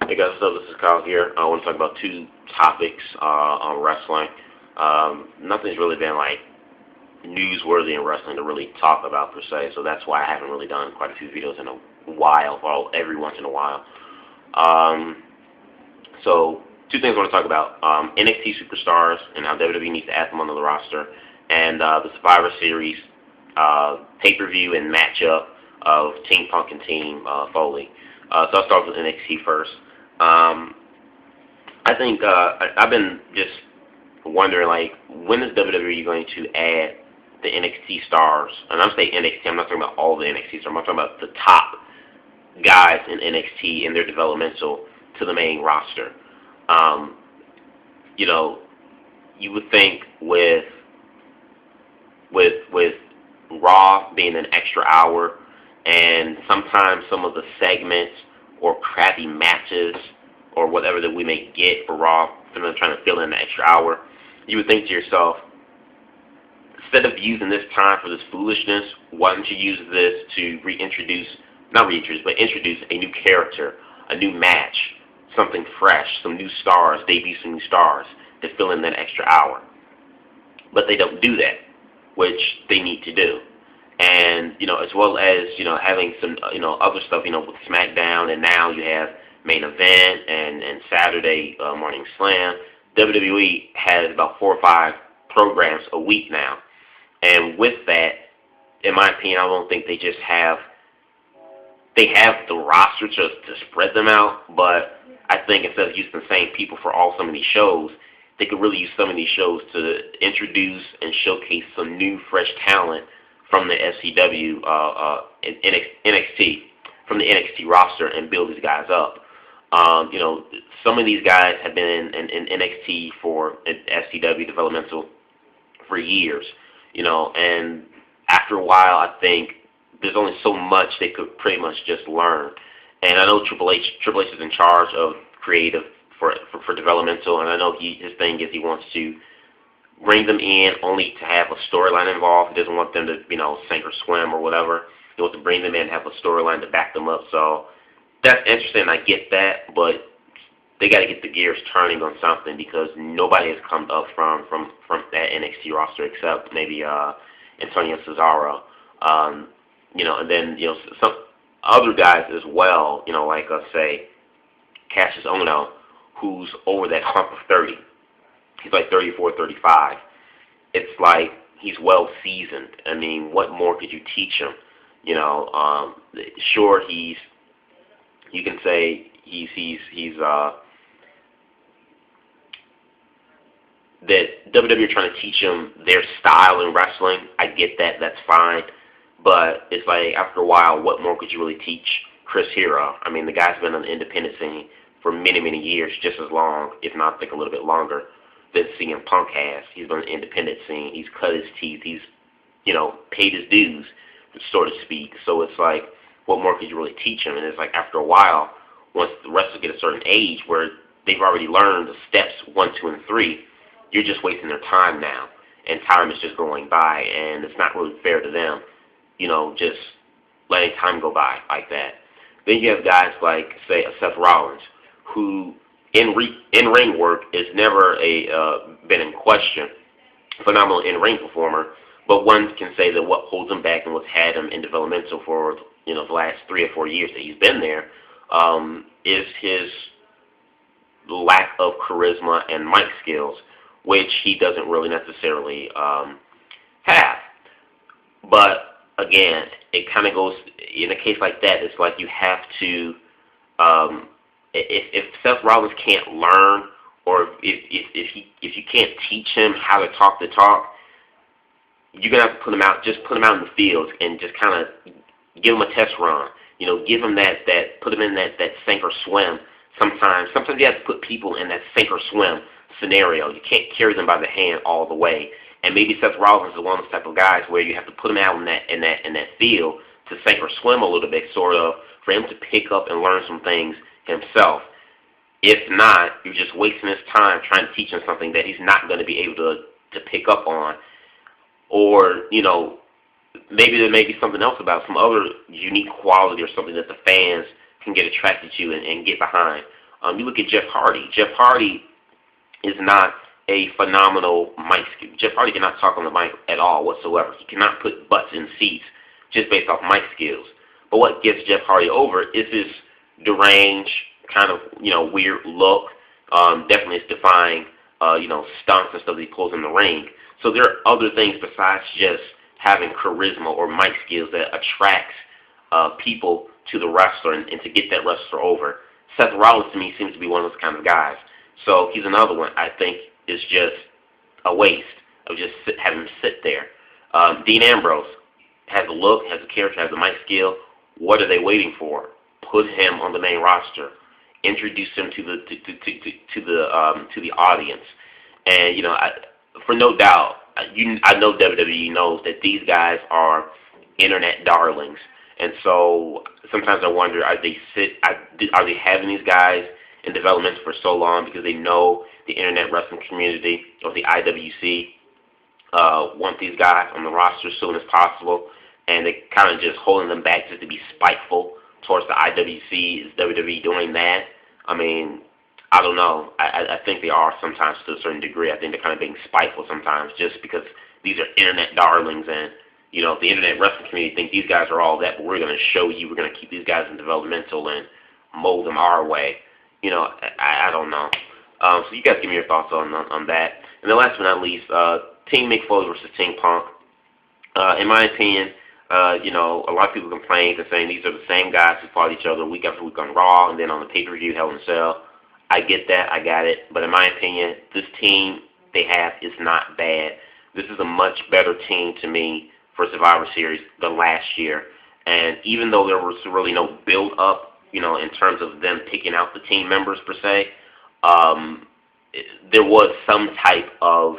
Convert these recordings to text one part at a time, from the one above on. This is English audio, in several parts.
Hey guys, so this is Kyle here. I want to talk about two topics on wrestling. Nothing's really been like newsworthy in wrestling to really talk about per se, so that's why I haven't really done quite a few videos in a while, or every once in a while. Um, so two things I want to talk about: NXT superstars and how WWE needs to add them onto the roster, and the Survivor Series pay-per-view and matchup of Team Punk and Team Foley. So I'll start with NXT first. I think I've been just wondering, like, when is WWE going to add the NXT stars? And I'm saying NXT, I'm not talking about all the NXT stars. I'm talking about the top guys in NXT and their developmental to the main roster. Um, you know, you would think with Raw being an extra hour, and sometimes some of the segments or crappy matches or whatever that we may get for Raw, trying to fill in the extra hour, you would think to yourself, instead of using this time for this foolishness, why don't you use this to introduce a new character, a new match, something fresh, some new stars, debut some new stars to fill in that extra hour. But they don't do that, which they need to do. And, as well as, having some, other stuff, with SmackDown, and now you have Main Event and Saturday Morning Slam. WWE has about 4 or 5 programs a week now. And with that, in my opinion, I don't think they have the roster to spread them out, but I think instead of using the same people for some of these shows, they could really use some of these shows to introduce and showcase some new, fresh talent from the SCW, NXT, from the NXT roster, and build these guys up. Some of these guys have been in NXT for SCW developmental for years, and after a while, I think there's only so much they could pretty much just learn. And I know Triple H is in charge of creative for developmental, and I know his thing is he wants to bring them in only to have a storyline involved. He doesn't want them to, sink or swim or whatever. He wants to bring them in and have a storyline to back them up. So that's interesting. I get that, but they got to get the gears turning on something, because nobody has come up from that NXT roster except maybe Antonio Cesaro. And then some other guys as well. Like say Cassius Ohno, who's over that hump of 30. He's like 34, 35. It's like he's well seasoned. I mean, what more could you teach him? Sure, you can say he's that WWE are trying to teach him their style in wrestling. I get that. That's fine. But it's like, after a while, what more could you really teach Chris Hero? I mean, the guy's been on the independent scene for many, many years, just as long, if not, I think a little bit longer, than CM Punk has. He's been on the independent scene. He's cut his teeth. He's, paid his dues, so to speak. So it's like, what more could you really teach him? And it's like, after a while, once the wrestlers get a certain age where they've already learned the steps 1, 2, and 3, you're just wasting their time now. And time is just going by, and it's not really fair to them, just letting time go by like that. Then you have guys like, say, Seth Rollins, who in ring work is never been in question. Phenomenal in-ring performer, but one can say that what holds him back and what's had him in developmental for the last 3 or 4 years that he's been there is his lack of charisma and mic skills, which he doesn't really necessarily have. But again, it kind of goes, in a case like that, it's like you have to, if Seth Rollins can't learn, or if you can't teach him how to talk the talk, you're going to have to put him out in the field and just kind of give him a test run. Give him put him in that sink or swim. Sometimes you have to put people in that sink or swim scenario. You can't carry them by the hand all the way. And maybe Seth Rollins is one of those type of guys where you have to put him out in that field to sink or swim a little bit, sort of, for him to pick up and learn some things himself. If not, you're just wasting his time trying to teach him something that he's not going to be able to pick up on. Or, maybe there may be something else about some other unique quality or something that the fans can get attracted to and get behind. You look at Jeff Hardy. Jeff Hardy is not a phenomenal mic skill. Jeff Hardy cannot talk on the mic at all whatsoever. He cannot put butts in seats just based off mic skills. But what gets Jeff Hardy over is his deranged, kind of, weird look. Definitely is defying, stunts and stuff that he pulls in the ring. So there are other things besides just having charisma or mic skills that attracts people to the wrestler and to get that wrestler over. Seth Rollins, to me, seems to be one of those kind of guys. So he's another one I think is just a waste of just having him sit there. Dean Ambrose has a look, has a character, has a mic skill. What are they waiting for? Put him on the main roster. Introduce him to the audience. And for no doubt, I know WWE knows that these guys are internet darlings. And so sometimes I wonder, are they having these guys in development for so long because they know the internet wrestling community or the IWC want these guys on the roster as soon as possible, and they kind of just holding them back just to be spiteful towards the IWC? Is WWE doing that? I mean, I don't know. I think they are sometimes to a certain degree. I think they're kind of being spiteful sometimes just because these are internet darlings, and the internet wrestling community think these guys are all that, but we're going to show you, we're going to keep these guys in developmental and mold them our way. I don't know. So you guys give me your thoughts on that. And then last but not least, Team Mick Foley versus Team Punk. In my opinion, a lot of people complain and saying these are the same guys who fought each other week after week on Raw and then on the pay-per-view Hell in a Cell. I get that. I got it. But in my opinion, this team they have is not bad. This is a much better team to me for Survivor Series than last year. And even though there was really no build-up, in terms of them picking out the team members per se, there was some type of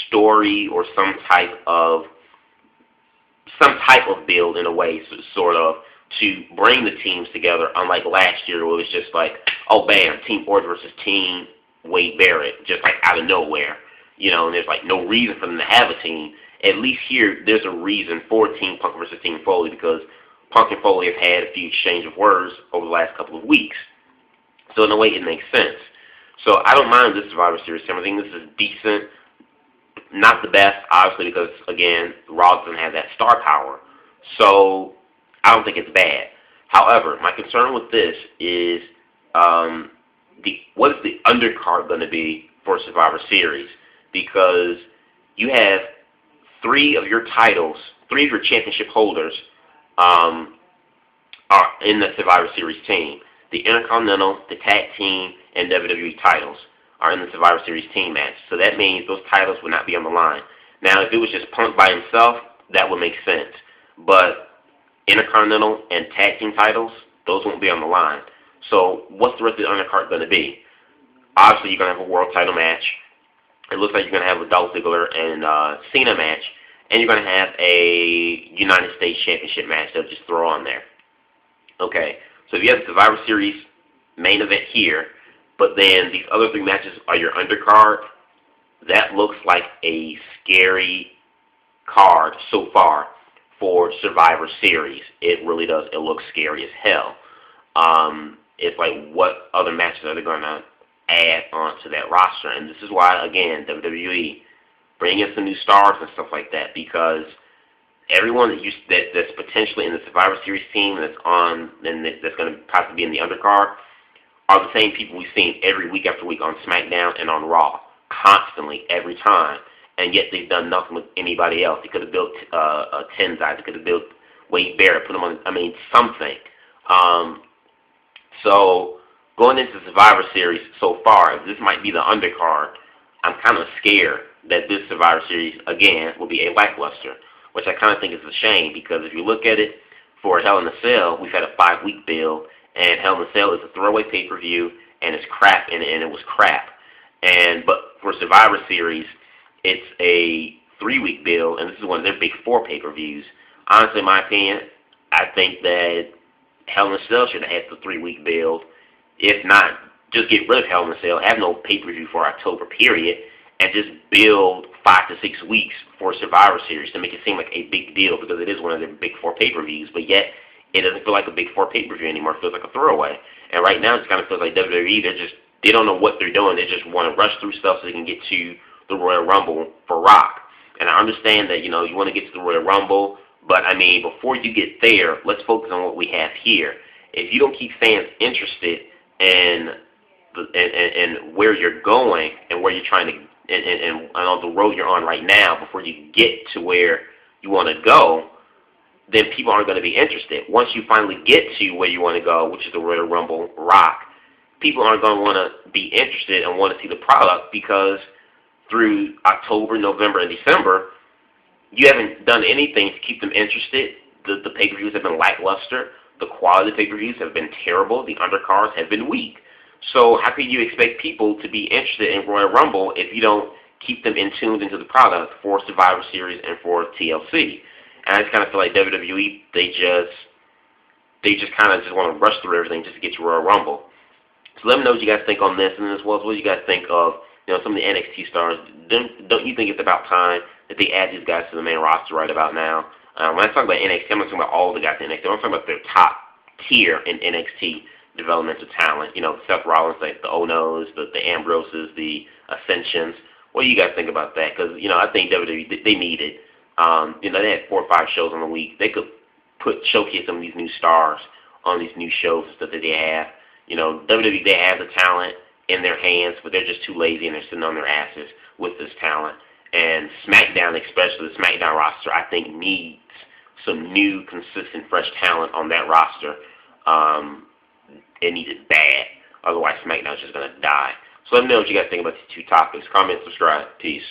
story or some type of build in a way, sort of, to bring the teams together, unlike last year where it was just like, oh, bam, Team Orton versus Team Wade Barrett, just like out of nowhere, and there's like no reason for them to have a team. At least here, there's a reason for Team Punk versus Team Foley, because Punk and Foley have had a few exchange of words over the last couple of weeks. So in a way, it makes sense. So I don't mind this Survivor Series team. I think this is decent. Not the best, obviously, because, again, Raw doesn't have that star power. So I don't think it's bad. However, my concern with this is what is the undercard going to be for Survivor Series? Because you have three of your championship holders are in the Survivor Series team. The Intercontinental, the Tag Team, and WWE titles are in the Survivor Series team match. So that means those titles would not be on the line. Now, if it was just Punk by himself, that would make sense. But Intercontinental and Tag Team titles, those won't be on the line. So what's the rest of the undercard going to be? Obviously, you're going to have a world title match. It looks like you're going to have a Dolph Ziggler and Cena match. And you're going to have a United States Championship match they'll just throw on there. Okay, so if you have the Survivor Series main event here, but then these other three matches are your undercard, that looks like a scary card so far for Survivor Series. It really does. It looks scary as hell. It's like, what other matches are they going to add onto that roster? And this is why, again, WWE, bring in some new stars and stuff like that, because everyone that's potentially in the Survivor Series team that's going to possibly be in the undercard are the same people we've seen every week after week on SmackDown and on Raw, constantly, every time, and yet they've done nothing with anybody else. They could have built Tenzai, they could have built Wade Barrett, put them on, something. So going into Survivor Series so far, this might be the undercard. I'm kind of scared that this Survivor Series, again, will be a lackluster, which I kind of think is a shame, because if you look at it, for Hell in a Cell, we've had a 5-week build, and Hell in a Cell is a throwaway pay-per-view, and it's crap, and it was crap. But for Survivor Series, it's a 3-week build, and this is one of their big 4 pay-per-views. Honestly, in my opinion, I think that Hell in a Cell should have had the 3-week build. If not, just get rid of Hell in a Cell, have no pay-per-view for October, period, and just build 5 to 6 weeks for Survivor Series to make it seem like a big deal, because it is one of their big 4 pay-per-views. But yet, it doesn't feel like a big four pay-per-view anymore. It feels like a throwaway. And right now, it kind of feels like WWE, they don't know what they're doing. They just want to rush through stuff so they can get to the Royal Rumble for Rock. And I understand that, you want to get to the Royal Rumble, but, I mean, before you get there, let's focus on what we have here. If you don't keep fans interested in where you're going and where you're trying to, and on the road you're on right now, before you get to where you want to go, then people aren't going to be interested. Once you finally get to where you want to go, which is the Royal Rumble Rock, people aren't going to want to be interested and want to see the product because through October, November, and December, you haven't done anything to keep them interested. The pay-per-views have been lackluster. The quality of the pay-per-views have been terrible. The undercards have been weak. So how can you expect people to be interested in Royal Rumble if you don't keep them tuned into the product for Survivor Series and for TLC? And I just kind of feel like WWE, they just kind of just want to rush through everything just to get to Royal Rumble. So let me know what you guys think on this, and as well as what you guys think of some of the NXT stars. Don't you think it's about time that they add these guys to the main roster right about now? When I talk about NXT, I'm not talking about all the guys in NXT. I'm talking about their top tier in NXT developmental talent. Seth Rollins, like the Onos, the Ambroses, the Ascensions. What do you guys think about that? Because I think WWE, they need it. They had 4 or 5 shows in a week. They could showcase some of these new stars on these new shows that they have. WWE, they have the talent in their hands, but they're just too lazy and they're sitting on their asses with this talent. And SmackDown, especially the SmackDown roster, I think needs some new, consistent, fresh talent on that roster. It needs it bad. Otherwise, SmackDown's just going to die. So let me know what you guys think about these 2 topics. Comment, subscribe. Peace.